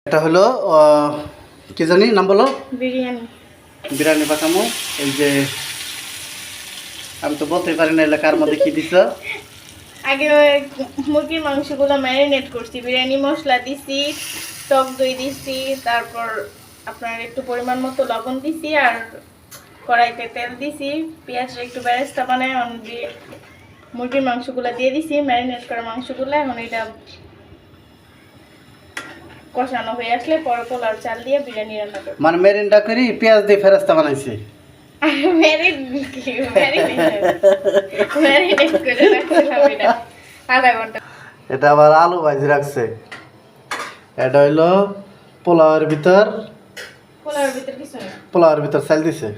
এটা হলো কি জানি নাম বলো? বিরিয়ানি। বিরিয়ানি পাকামো। এই যে আমি তো বলতে পারি না এলাকার মধ্যে কি দিছ। আগে মুরগির মাংসগুলো ম্যারিনেট করছি, বিরিয়ানি মশলা দিছি, টক দই দিছি, তারপর আপনার একটু পরিমাণ মতো লবণ দিছি, আর কড়াইতে তেল দিছি, পেঁয়াজটা একটু বেরেস্তা বানায় মুরগির মাংসগুলো দিয়ে দিছি, ম্যারিনেট করা মাংসগুলো। এখন এটা কষানো হয়ে আসলে পরে পোলাও চাল দিয়ে বিরিয়ানি রান্না করব। মানে মেরিনটা করি পেঁয়াজ দিয়ে ফেরেস্তা বানাইছে। এটা আবার আলু ভাজি রাখছে। এটা হইলো পোলাওয়ের ভিতর চাল দিছে।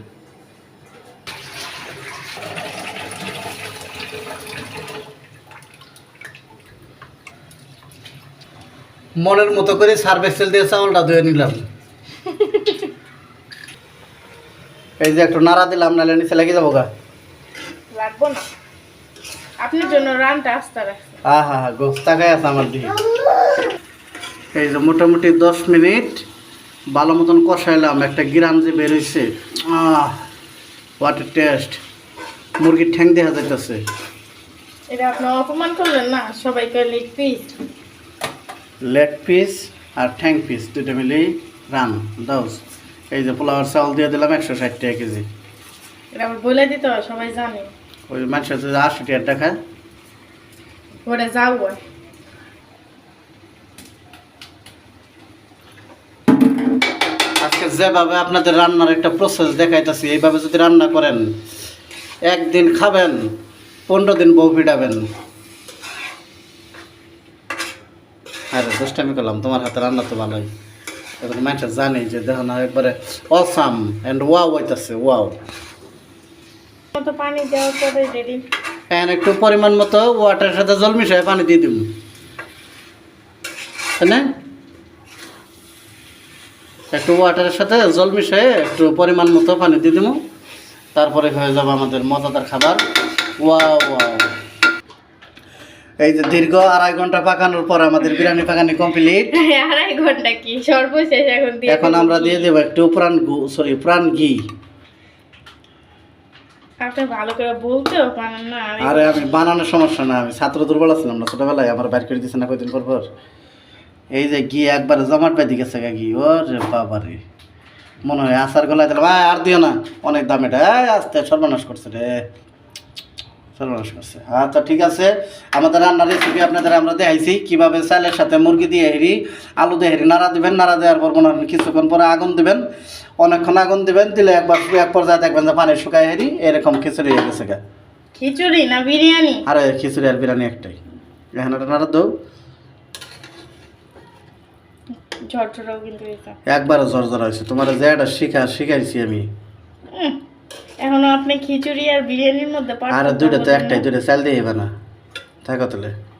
মনের মতো করে সার্ভেক্সেল দিয়ে চাউলটা ধুয়ে নিলাম। এই যে একটু নাড়া দিলাম, নাহলে নিচে লেগে যাবো গা। লাগবো না, আপনার জন্য রানটা আস্তে রাখছি। হা গোস্ত তাকাই আছে আমার দিকে। এই যে মোটামুটি 10 মিনিট ভালো মতন কষাইলাম, একটা গিরান যে বেরোইছে। What a test! মুরগির ঠ্যাং দেখা যাইতেছে। এটা আপনি অপমান করলেন না, সবাইকে লেগ পিস আর ঠ্যাং পিস দুটো মিলেই রান দাও। এই যে পোলাওয়ার চাউল দিয়ে দিলাম 160 টাকা কেজি। এটা আবার বলে দিতে হয়, সবাই জানে। ওই মানুষ হচ্ছে 80 টাকা টাকা ওটা যাও। আজকে যেভাবে আপনাদের রান্নার একটা প্রসেস দেখাইতেছি, এইভাবে যদি রান্না করেন একদিন খাবেন, 15 দিন বউ ফিটাবেন। আরে দুষ্টামি করলাম, তোমার হাতে রান্না তো ভালোই। এবার মানুষ জানি যে দেখো না একবারে অসাম অ্যান্ড ওয়াও হইতেছে, ওয়াও। পানি দেওয়ার পরে রেডি। এখন একটু পরিমাণ মতো ওয়াটারের সাথে জল মিশিয়ে পানি দিয়ে দিব, তাই না? একটু ওয়াটারের সাথে জল মিশিয়ে একটু পরিমাণ মতো পানি দিয়ে দিব, তারপরে হয়ে যাবে আমাদের মজাদার খাবার। Wow wow! এই যে দীর্ঘ 2.5 ঘন্টা পাকানোর পর আমাদের বিরিয়ানি পাকানি কমপ্লিট। 2.5 ঘন্টা কি সর্বশেষ এখন আমরা দিয়ে দেবো একটু প্রাণ ঘি। আপনি ভালো করে বলতেও পারেন না। আরে আমি বানানোর সমস্যা না, আমি ছাত্র দুর্বল ছিলাম না ছোটবেলায়, আমার বাইর করে দিচ্ছে না কয়দিন পর পর। এই যে ঘি একবার জমাট বেঁধে গেছে ঘি। ওরে বাবারে, মনে হয় আচার গলায় দিলাম। আর দিও না, অনেক দাম এটা। আস্তে সর্বনাশ করছে রে, সর্বনাশ করছে। আচ্ছা ঠিক আছে, আমাদের রান্নার রেসিপি আপনাদের আমরা দেখাইছি কীভাবে চালের সাথে মুরগি দিয়ে হেরি, আলু দিয়ে হেরি নাড়া দিবেন। নাড়া দেওয়ার পর মনে হয় কিছুক্ষণ পরে আগুন দিবেন, অনেকক্ষণ আগুন দিবেন। দিলে এক পর্যায়ে দেখবেন যে পানি শুকায় হেরি এরকম খিচুড়ি হয়ে গেছে। খিচুড়ি না বিরিয়ানি? আরে খিচুড়ি আর বিরিয়ানি একটাই। এখন এটা নাড়া দাও। ঝরঝরাও কিন্তু একবারও ঝরঝরা হয়েছে। তোমার যে এটা শিখাইছি আমি। এখনো আপনি খিচুড়ি আর বিরিয়ানির মধ্যে আরে দুইটা তো একটাই, দুইটা চাল দিয়ে না থাকো তাহলে।